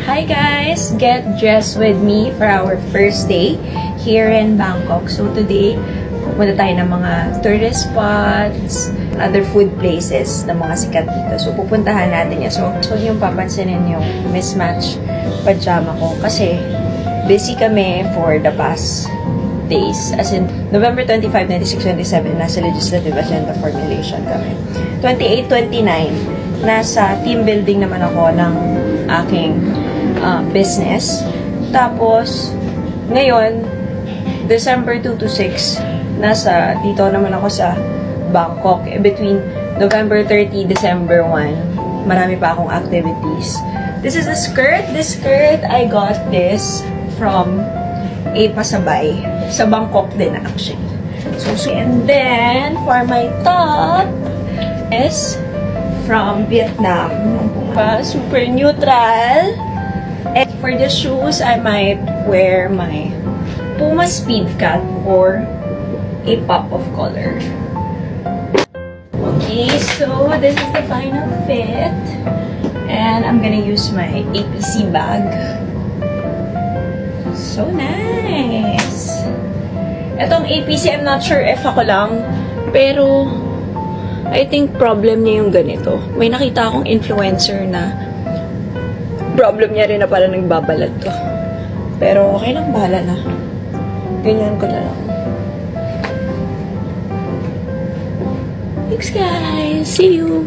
Hi guys! Get dressed with me for our first day here in Bangkok. So today, pupunta tayo ng mga tourist spots, other food places na mga sikat dito. So pupuntahan natin yan. So yung papansinin yung mismatch pajama ko kasi busy kami for the past days. As in, November 25, 26, 27, nasa legislative agenda formulation kami. 28, 29, nasa team building naman ako ng aking business. Tapos, ngayon, December 2 to 6, dito naman ako sa Bangkok. Between November 30, December 1, marami pa akong activities. This is the skirt. This skirt, I got this from a pasabay. Sa Bangkok din, actually. And then, for my top, is from Vietnam. Super neutral. And for the shoes, I might wear my Puma Speed Cut for a pop of color. Okay, so this is the final fit. And I'm gonna use my APC bag. So nice! Etong APC, I'm not sure if ako lang, pero I think problem niya yung ganito. May nakita akong influencer na problem niya rin na pala nagbabalat to. Pero okay lang, bahala na. Ganyan ko na lang. Thanks guys! See you!